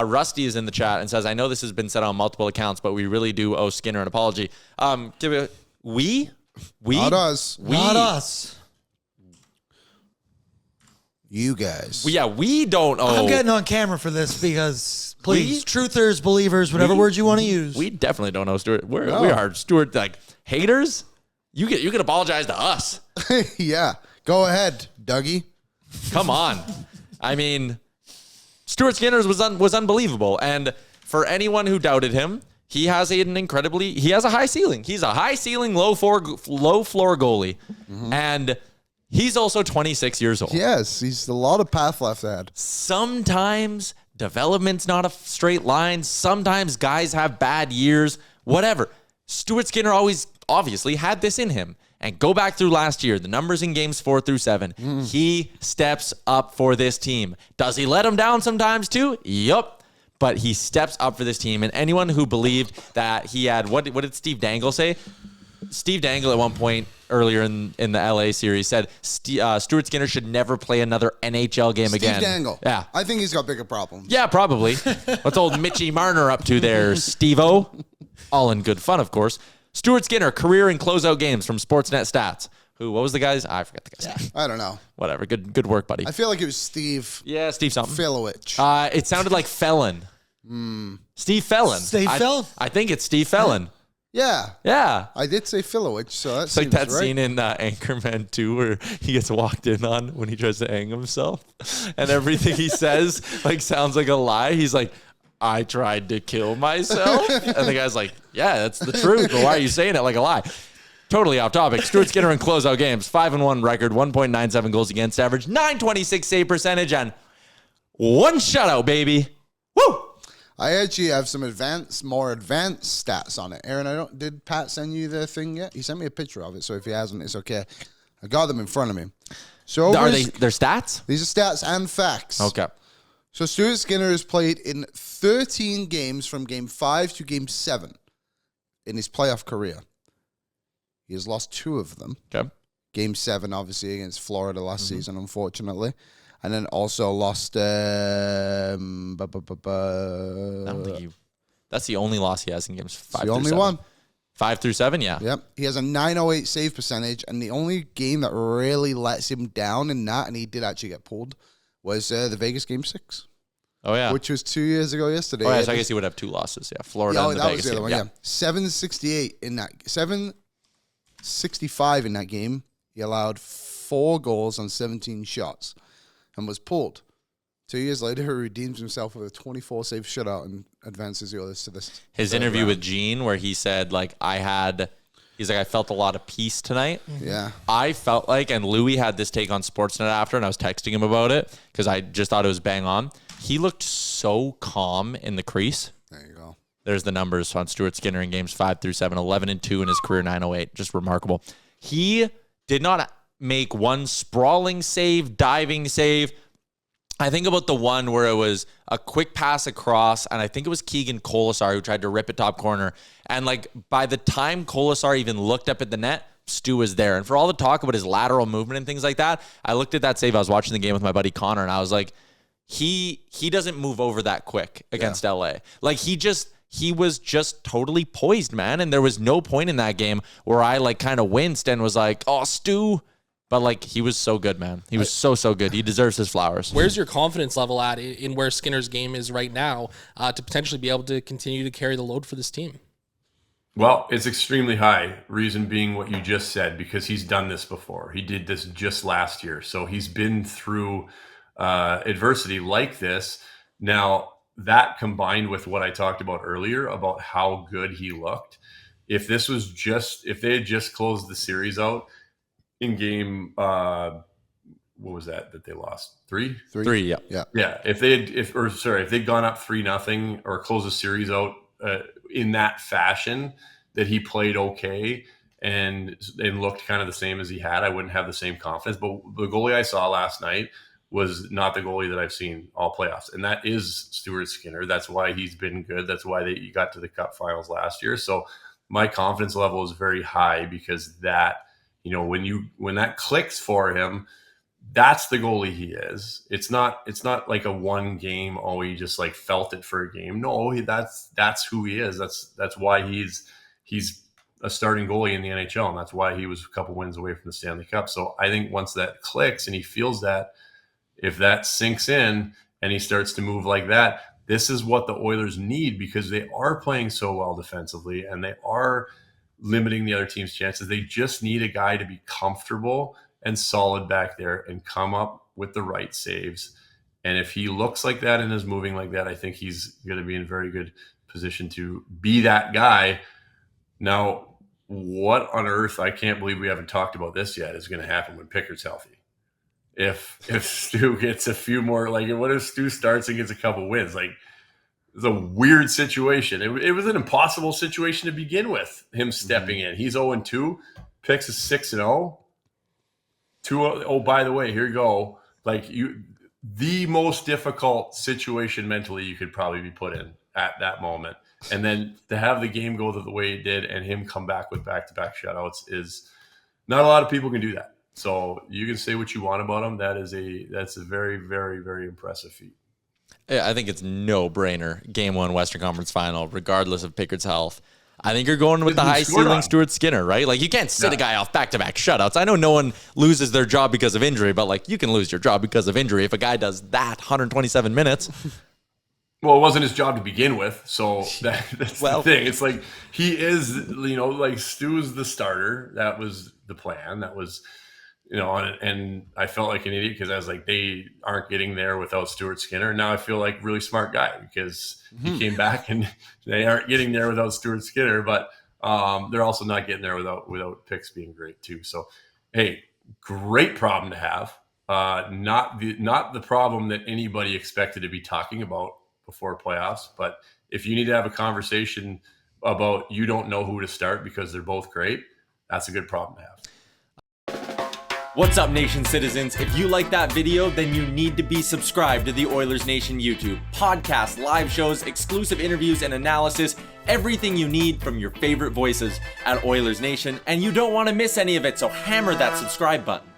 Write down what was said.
Rusty is in the chat and says, I know this has been said on multiple accounts, but we really do owe Skinner an apology. We? Not us. Not us. You guys. We don't owe. I'm getting on camera for this because, please, truthers, believers, whatever words you want to use. We definitely don't owe Stuart. We are Stuart, like, haters. You can apologize to us. Yeah. Go ahead, Dougie. Come on. I mean, Stuart Skinner was unbelievable. And for anyone who doubted him, he has a high ceiling. He's a high ceiling, low floor goalie. Mm-hmm. And he's also 26 years old. Yes, he's a lot of path left ahead. Sometimes development's not a straight line. Sometimes guys have bad years, whatever. Stuart Skinner always obviously had this in him. And go back through last year, the numbers in games 4 through 7. He steps up for this team. Does he let them down sometimes too? Yup. But he steps up for this team. And anyone who believed that he had, what did Steve Dangle say? Steve Dangle at one point earlier in the LA series said Stuart Skinner should never play another NHL game again. Steve Dangle. Yeah. I think he's got bigger problems. Yeah, probably. What's old Mitchie Marner up to there, Steve-O? All in good fun, of course. Stuart Skinner, career and closeout games from Sportsnet Stats. What was the guy's? I forget the guy's name. I don't know. Whatever. Good work, buddy. I feel like it was Steve. Yeah, Steve something. Filowich. It sounded like Felon. Steve Felon. Steve Felon? I think it's Steve Felon. Yeah. Yeah. I did say Filowich, so that's like that right. scene in Anchorman 2 where he gets walked in on when he tries to hang himself. And everything he says sounds like a lie. He's like, I tried to kill myself. And the guy's like, yeah, that's the truth. But why are you saying it like a lie? Totally off topic. Stuart Skinner in closeout games, 5-1 record, 1.97 goals against average, .926 save percentage, and 1 shutout, baby. Woo! I actually have some more advanced stats on it. Aaron, did Pat send you the thing yet? He sent me a picture of it, so if he hasn't, it's okay. I got them in front of me. So are they their stats? These are stats and facts. Okay. So Stuart Skinner has played in 13 games from Game 5 to Game 7 in his playoff career. He has lost 2 of them. Okay. Game 7, obviously, against Florida last season, unfortunately. And then also lost... I don't think that's the only loss he has in games 5 through 7. The only one. 5 through 7, yeah. Yep. He has a .908 save percentage, and the only game that really lets him down in that, and he did actually get pulled, was the Vegas Game 6. Oh, yeah. Which was 2 years ago yesterday. Oh, yeah, so I guess he would have 2 losses. Yeah, Florida and the Vegas was the other game. one, yeah. 768 in that. 765 in that game. He allowed 4 goals on 17 shots and was pulled. 2 years later, he redeems himself with a 24-save shutout and advances the Oilers to this. His interview with Gene where he said, I felt a lot of peace tonight. Yeah. I felt like, and Louis had this take on Sportsnet after, and I was texting him about it because I just thought it was bang on. He looked so calm in the crease. There you go. There's the numbers on Stuart Skinner in games 5 through 7, 11-2 in his career, .908. Just remarkable. He did not make one sprawling save, diving save. I think about the one where it was a quick pass across, and I think it was Keegan Colasar who tried to rip it top corner. And by the time Colasar even looked up at the net, Stu was there. And for all the talk about his lateral movement and things like that, I looked at that save. I was watching the game with my buddy Connor, and I was like, he doesn't move over that quick against LA. He was just totally poised, man. And there was no point in that game where I kind of winced and was like, oh, Stu. But he was so good, man. He was so good. He deserves his flowers. Where's your confidence level at in where Skinner's game is right now to potentially be able to continue to carry the load for this team? Well, it's extremely high. Reason being what you just said, because he's done this before. He did this just last year. So he's been through adversity like this. Now, that combined with what I talked about earlier about how good he looked, if they had just closed the series out in game, what was that they lost? 3? 3, yeah. Yeah. If they'd gone up 3-0 or closed the series out in that fashion, that he played okay and looked kind of the same as he had, I wouldn't have the same confidence. But the goalie I saw last night was not the goalie that I've seen all playoffs. And that is Stuart Skinner. That's why he's been good. That's why he got to the Cup finals last year. So my confidence level is very high because that, when that clicks for him, that's the goalie he is. It's not like a one game, oh, he just like felt it for a game. No, that's who he is. That's why he's a starting goalie in the NHL, and that's why he was a couple wins away from the Stanley Cup. So I think once that clicks and he feels that, if that sinks in and he starts to move like that, this is what the Oilers need, because they are playing so well defensively and they are limiting the other team's chances. They just need a guy to be comfortable and solid back there and come up with the right saves. And if he looks like that and is moving like that, I think he's going to be in very good position to be that guy. Now, what on earth, I can't believe we haven't talked about this yet, is going to happen when Pickard's healthy. If Stu gets a few more, like, what if Stu starts and gets a couple wins? Like, it's a weird situation. It was an impossible situation to begin with, him stepping in. He's 0-2, Picks is 6-0. Oh, by the way, here you go. Like, the most difficult situation mentally you could probably be put in at that moment. And then to have the game go the way it did and him come back with back-to-back shutouts is not a lot of people can do that. So you can say what you want about him. That's a very, very, very impressive feat. Yeah, I think it's no-brainer. Game 1 Western Conference Final, regardless of Pickard's health. I think you're going with the high-ceiling Stuart Skinner, right? Like, you can't sit a guy off back-to-back shutouts. I know no one loses their job because of injury, but, like, you can lose your job because of injury if a guy does that 127 minutes. Well, it wasn't his job to begin with, so that's the thing. It's like, he is, like, Stu's the starter. That was the plan. That was, and I felt like an idiot because I was like, they aren't getting there without Stuart Skinner. Now I feel like a really smart guy because he came back and they aren't getting there without Stuart Skinner, but they're also not getting there without Picks being great too. So, hey, great problem to have. Not the problem that anybody expected to be talking about before playoffs, but if you need to have a conversation about you don't know who to start because they're both great, that's a good problem to have. What's up, Nation citizens? If you like that video, then you need to be subscribed to the Oilers Nation YouTube. Podcasts, live shows, exclusive interviews, and analysis. Everything you need from your favorite voices at Oilers Nation. And you don't want to miss any of it, so hammer that subscribe button.